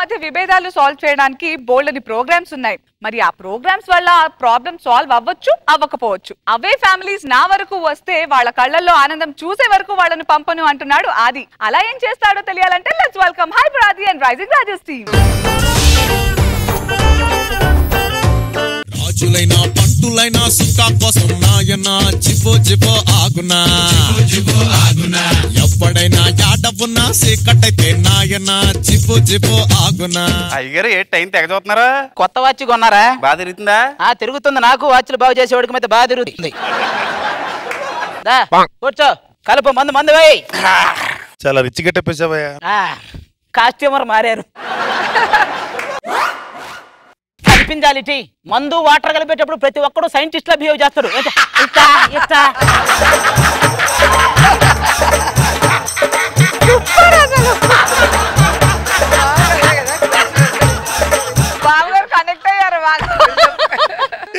మధ్య విభేదాలు సాల్వ్ చేయడానికి బోల్డని ప్రోగ్రామ్స్ ఉన్నాయి. మరి ఆ ప్రోగ్రామ్స్ వల్ల ఆ ప్రాబ్లం సాల్వ్ అవ్వచ్చు, అవ్వకపోవచ్చు. అవే ఫ్యామిలీస్ నా వరకు వస్తే వాళ్ళ కళ్ళల్లో ఆనందం చూసే వరకు వాళ్ళని పంపను అంటున్నాడు ఆది. అలా ఏం చేస్తాడో తెలియాలంటే let's welcome hyper Aadi and rising Rajesh team. రాజులైనా పంటులైనా సుక్కా కోసం నాయనా జిపో జిపో ఆగునా ఎప్పుడైనా యాడవున్నా సీకటైతే నాయనా జిపో జిపో ఆగునా. అయ్యగారు ఏ టైం తెగ చూస్తున్నారా? కొత్త వాచ్ కొన్నారా? బాగా తిరుగుతుందా? తిరుగుతుంది. నాకు వాచ్లు బాగు చేసేవాడికి మీద బాగా తిరుగుతుంది. కూర్చో, కలుపు, మందు మందు వేయ్. చాలా రిచ్ గట్టేసావయ్యా. కాస్ట్యూమర్ మారారు. కల్పించాలి. మందు వాటర్ కలిపేటప్పుడు ప్రతి ఒక్కడు సైంటిస్ట్ లా బిహేవ్ చేస్తాడు. కనెక్ట్ అయ్యారు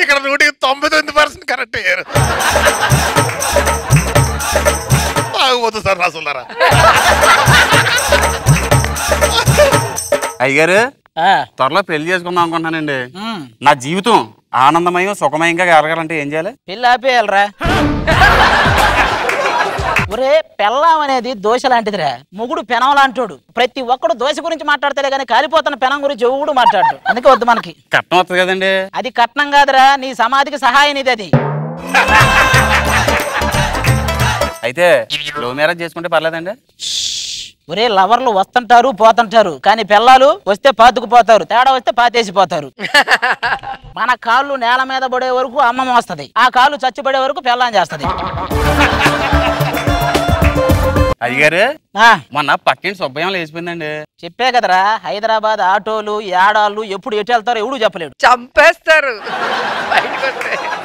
ఇక్కడ 99% కరెక్ట్ అయ్యారు. బాగుపోతుంది సార్ రాసులారా. అయ్యగారు త్వరలో పెళ్లి చేసుకుందాం అనుకుంటున్నానండి. నా జీవితం ఆనందమయం సుఖమయంగా ఎరగాలంటే ఏం చేయాలి? పెళ్ళి ఆపేయాలరా. ఒరే, పెళ్ళం అనేది దోశ లాంటిదిరా. మొగుడు పెనం లాంటోడు. ప్రతి ఒక్కడు దోశ గురించి మాట్లాడతాడే కానీ కాలిపోతున్న పెనం గురించి ఎవడు మాట్లాడు. అందుకే వద్దు మనకి. కట్నం వస్తుంది కదండి. అది కట్నం కాదురా, నీ సమాధికి సహాయం ఇది. అది అయితే లవ్ మ్యారేజ్ చేసుకుంటే పర్లేదండి? ఒరే, లవర్లు వస్తుంటారు పోతుంటారు, కానీ పిల్లలు వస్తే పాతుకుపోతారు, తేడా వస్తే పాతేసిపోతారు. మన కాళ్ళు నేల మీద పడే వరకు అమ్మమ్మ వస్తుంది, ఆ కాళ్ళు చచ్చిపడే వరకు పెళ్ళాం చేస్తుంది. అయ్యగారు మొన్న పక్కింటి సుబ్బయ్యం లేచిపోయిందండి. చెప్పే కదరా, హైదరాబాద్ ఆటోలు ఏడాళ్ళు ఎప్పుడు ఎటు వెళ్తారో ఎవడు చెప్పలేడు. చంపేస్తారు.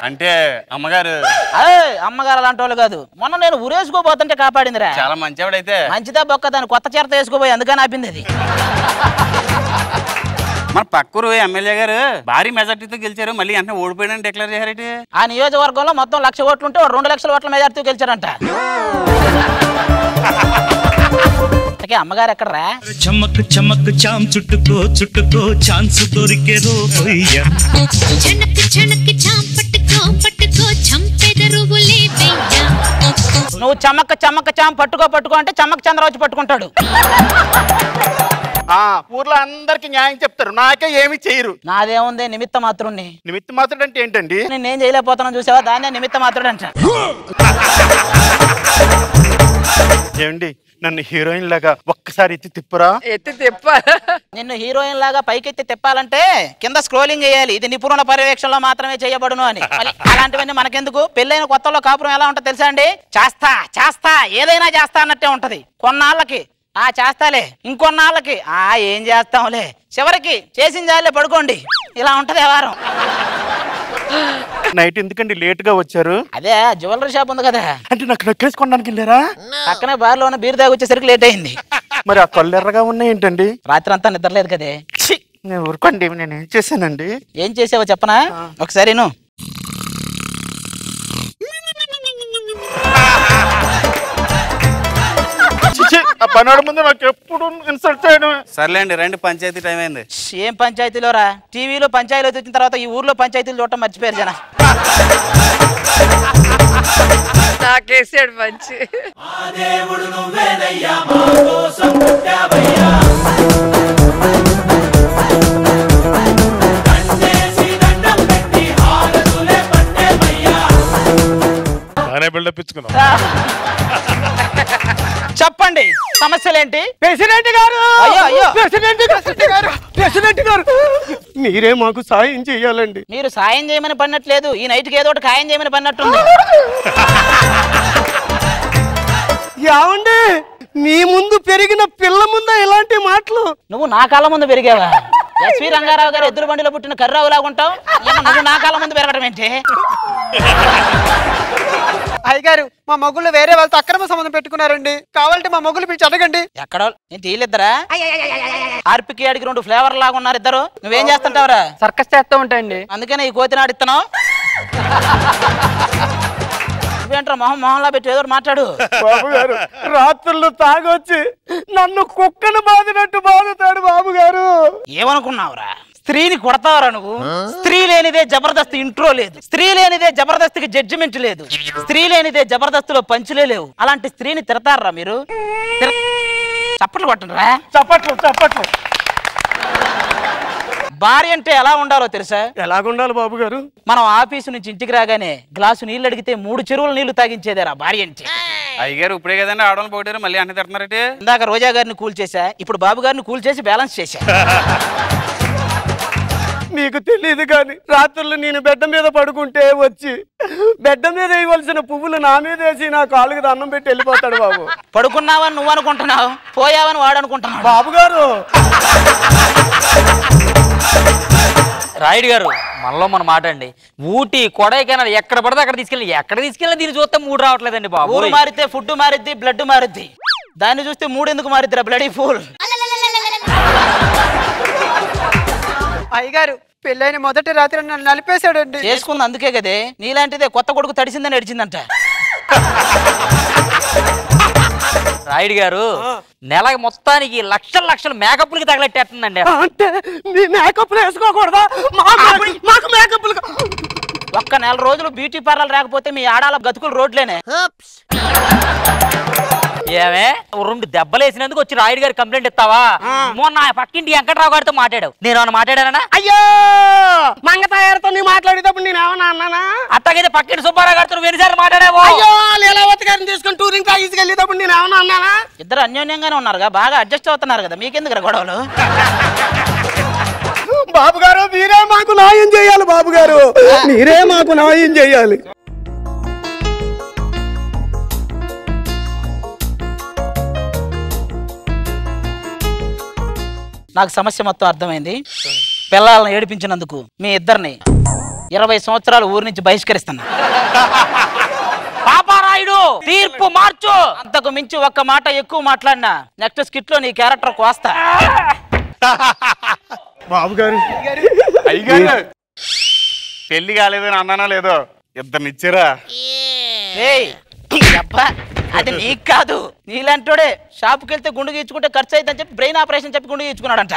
అంటే అమ్మగారు అమ్మగారు అలాంటి వాళ్ళు కాదు. మొన్న నేను ఊరేసుకోబోతుంటే కాపాడిందిరా. చాలా మంచివాడైతే. మంచిదా బొక్క, దాన్ని కొత్త చీరత వేసుకోబోయి అందుకని ఆపింది అది. మన పక్కూరు ఎమ్మెల్యే గారు భారీ మెజార్టీతో గెలిచారు, మళ్ళీ అంటే ఓడిపోయాడని డిక్లేర్ చేశారేంటి? ఆ నియోజకవర్గంలో మొత్తం 1,00,000 ఓట్లు ఉంటే 2 లక్షల ఓట్ల మెజార్టీతో గెలిచారంట. అమ్మగారు ఎక్కడరా? చమక్ చమక్ చాం చుట్టుకో చుట్టుకో ఛాన్స్ దొరికే రోయ్యా. చనక్ చనక్ చాం పట్టుకో పట్టుకో చంపెదరువులే వెయ్యా. నువ్వు చమక్ చమక్ చాం పట్టుకో పట్టుకో అంటే చమక్ చంద్రరాజు పట్టుకుంటాడు. ఊర్లో అందరికి న్యాయం చెప్తారు, నాకే ఏమి చేయరు. నాదేముంది, నిమిత్త మాత్రుణ్ణి. నిమిత్త మాత్రుడు అంటే ఏంటండి? నేనేం చేయలేకపోతున్నాను చూసావా, దాన్నే నిమిత్త మాత్రుడు అంట. ఏమండి, నన్ను హీరోయిన్ లాగా ఒక్కసారి ఎత్తి తిప్పురా. ఎత్తి తిప్ప. నిన్ను హీరోయిన్ లాగా పైకెత్తి తిప్పాలంటే కింద స్క్రోలింగ్ చేయాలి. ఇది నిపుణుల పర్యవేక్షణలో మాత్రమే చేయబడును అని. అలాంటివన్నీ మనకెందుకు? పెళ్ళైన కొత్తలో కాపురం ఎలా ఉంటది తెలుసా అండి? చేస్తా చేస్తా ఏదైనా చేస్తా అన్నట్టే ఉంటది. కొన్నాళ్ళకి చేస్తాలే, ఇంకొన్నాళ్ళకి ఏం చేస్తాంలే, చివరికి చేసిన జాలే పడుకోండి. ఇలా ఉంటది వ్యవహారం. నైట్ ఎందుకండి లేట్ గా వచ్చారు? అదే జ్యువెలరీ షాప్ ఉంది కదా, అంటే నాకు నక్కేసుకోవడానికి వెళ్ళారా? పక్కనే బార్లో ఉన్న బీర్ దాగి వచ్చేసరికి లేట్ అయింది. మరి ఆ కళ్ళు ఎర్రగా ఉన్నాయి ఏంటండి? రాత్రి అంతా నిద్రలేదు కదే. నేను ఊరుకోండి, నేను ఏం చేశానండి? ఏం చేసావో చెప్పనా ఒకసారి? పనాడు ముందు నాకు ఎప్పుడు ఇన్సల్ట్ చేయడం. సర్లేండి, రండి, పంచాయతీ టైం అయింది. ఏం పంచాయతీలోరా? టీవీలో పంచాయతీలు వచ్చిన తర్వాత ఈ ఊర్లో పంచాయతీలు చూడటం మర్చిపోయారు జన. నాకేసాడు మంచి. చెప్పండి సమస్యలేంటి? ప్రెసిడెంట్ గారు, అయ్యో అయ్యో, ప్రెసిడెంట్ గారు మీరే మాకు సాయం చేయాలండి. మీరు సాయం చేయమని పడినట్లేదు, ఈ నైట్కి ఏదో ఒకటి ఖాయం చేయమని పడినట్టుంది. ఏమండి, మీ ముందు పెరిగిన పిల్ల ముందా ఇలాంటి మాటలు? నువ్వు నా కాళ్ళ ముందు పెరిగావా? ఎస్వి రంగారావు గారు ఎద్దుల బండిలో పుట్టిన కర్రావు లాగా ఉంటావు. నువ్వు నా కాళ్ళ ముందు పెరగడం ఏంటి? అయ్యగారు, మా మొగుళ్ళు వేరే వాళ్ళతో అక్రమ సంబంధం పెట్టుకున్నారండి. కావాలంటే మా మొగులు పిలిచి అడగండి. ఎక్కడో నేను తీయలేద్దరా? ఆర్పికి అడిగి 2 ఫ్లేవర్ లాగా ఉన్నారు ఇద్దరు. నువ్వేం చేస్తుంటావురా? సర్కస్ చేస్తూ ఉంటాయండి. అందుకనే ఈ కోతి నాడిస్తున్నావు. నువ్వేంట్రా మొహంలా పెట్టి ఏదో మాట్లాడు. బాబు గారు రాత్రులు తాగొచ్చి నన్ను కుక్కను బాదినట్టు బాదుతాడు బాబు గారు. ఏమనుకున్నావురా? స్త్రీని కొడతావరా నువ్వు? స్త్రీ లేనిదే జబర్దస్త్ ఇంట్రో లేదు, స్త్రీ లేనిదే జబర్దస్త్కి జడ్జిమెంట్ లేదు, స్త్రీ లేనిదే జబర్దస్త్లో పంచులే లేవు. అలాంటి స్త్రీని తిడతారా మీరు? చప్పట్లు కొట్టరా? చప్పట్లు. భార్య అంటే ఎలా ఉండాలో తెలుసా? ఎలాగుండాలి బాబు గారు? మనం ఆఫీసు నుంచి ఇంటికి రాగానే గ్లాసు నీళ్ళు అడిగితే 3 చెరువుల నీళ్లు తాగించేదేరా భార్య అంటే. అయ్యగారు ఇప్పుడే కదండి ఆడవాళ్ళు పోయారు, మళ్ళీ అన్ని తిడుతున్నారంటే. ఇందాక రోజా గారిని కూల్ చేశా, ఇప్పుడు బాబు గారిని కూల్ చేసి బ్యాలెన్స్ చేశా. మీకు తెలియదు కానీ రాత్రులు నేను బెడ్డ మీద పడుకుంటే వచ్చి బెడ్డ మీద వేయవలసిన పువ్వులు నా మీద వేసి నా కాళ్ళకి దండం పెట్టి వెళ్ళిపోతాడు బాబు. పడుకున్నావని నువ్వు అనుకుంటున్నావు, పోయావని వాడు అనుకుంటున్నావు. బాబు గారు రాయుడు గారు మనలో మన మాట అండి. ఊటీ కొడైకెనాల్ ఎక్కడ పడితే అక్కడ తీసుకెళ్ళి దీన్ని చూస్తే మూడు రావట్లేదండి బాబు. ఊరు మారితే ఫుడ్ మారిద్ది, బ్లడ్ మారిద్ది. దాన్ని చూస్తే మూడు ఎందుకు మారిద్దిరా బ్లడీ ఫూల్. అయ్యగారు పెళ్ళైన మొదటి రాత్రి నన్ను నలిపేశాడండి. చేసుకుంది అందుకే కదే, నీలాంటిదే కొత్త కొడుకు తడిసిందని అడిచిందంట. రాయుడు గారు నెల మొత్తానికి లక్షల మేకప్లకి తగలెట్టేస్తుందండి. అంటే మీ మేకప్లు వేసుకోకూడదా? మాకు మేకప్లు ఒక్క నెల రోజులు బ్యూటీ పార్లర్ రాకపోతే మీ ఆడాల గతుకులు రోడ్లేనే. ఏమే 2 దెబ్బలు వేసినందుకు వచ్చి రాయుడు గారు కంప్లైంట్ ఇస్తావా? మొన్న పక్కింటి వెంకట్రావు గారితో మాట్లాడావు, నేను ఏమన్నా మాట్లాడానా? అయ్యో మంగ తయారుతో నీ మాట్లాడేటప్పుడు నేను ఏమన్నా అన్నానా? అట్టగైతే పక్కింటి సుబ్బారావు గారితో ఎన్నిసార్లు మాట్లాడావు? అయ్యో లీలావతి గారిని తీసుకొని టూరింగ్ తాగించుకెళ్ళేటప్పుడు నేను ఏమన్నా అన్నానా? ఇద్దరు అన్యోన్యంగానే ఉన్నారుగా, బాగా అడ్జస్ట్ అవుతున్నారు కదా, మీకెందుకు గొడవలు? బాబు గారు మీరే మాకు న్యాయం చేయాలి. బాబు గారు మీరే మాకు న్యాయం చేయాలి. నాకు సమస్య మొత్తం అర్థమైంది. పిల్లలను ఏడిపించినందుకు మీ ఇద్దరిని 20 సంవత్సరాలు ఊరి నుంచి బహిష్కరిస్తున్నా. పాపారాయుడు తీర్పు మార్చు. అంతకు మించి ఒక్క మాట ఎక్కువ మాట్లాడినా నెక్స్ట్ స్కిట్ లో నీ క్యారెక్టర్ కోస్తా. బాబు గారు అయ్యగారు పెళ్లి కాలేదని అన్నానా లేదో, ఇద్దరినిచ్చారా? అది నీకు కాదు, నీలాంటోడే షాప్కి వెళ్తే గుండు గీచుకుంటే ఖర్చు అవుతుందని చెప్పి బ్రెయిన్ ఆపరేషన్ చెప్పి గుండు గీచుకున్నాడంట.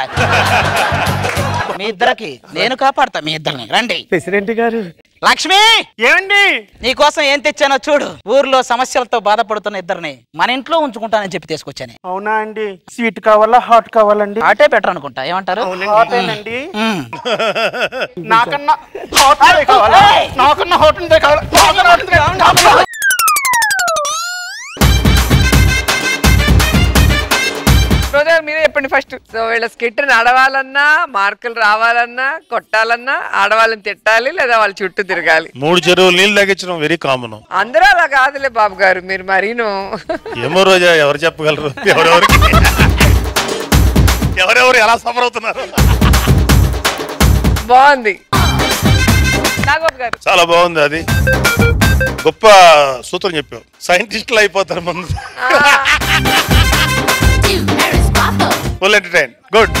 మీ ఇద్దరికి నేను కాపాడతా, మీ ఇద్దరిని రండి. ప్రెసిడెంట్ గారు. లక్ష్మి ఏమండి? నీకోసం ఏం తెచ్చానో చూడు. ఊర్లో సమస్యలతో బాధపడుతున్న ఇద్దరిని మన ఇంట్లో ఉంచుకుంటానని చెప్పి తీసుకొచ్చాను. అవునా అండి? స్వీట్ కావాలా హాట్ కావాలండి? హాటే బెటర్ అనుకుంటా, ఏమంటారు? హాటేనండి. నాకన్నా హాట్ కావాలా? నాకన్నా హాట్ ఉంటే కావాలా? రోజా మీరే చెప్పండి ఫస్ట్. సో వీళ్ళ స్కిట్ నడవాలన్నా, మార్కులు రావాలన్నా, కొట్టాలన్నా ఆడవాళ్ళని తిట్టాలి లేదా వాళ్ళ చుట్టూ తిరగాలి. 3 చెరువులు నీళ్ళు తగ్గించడం వెరీ కామన్. అందరూ అలా కాదులే బాబు గారు, మీరు మరీను. ఏమో రోజా ఎవరు చెప్పగలరు? ఎవరెవరు ఎలా సఫర్ అవుతున్నారు? బాగుంది. నాగబాబు గారు చాలా బాగుంది. అది గొప్ప సూత్రం చెప్పావు. సైంటిస్టులు అయిపోతారు ముందు. Full entertain. గుడ్.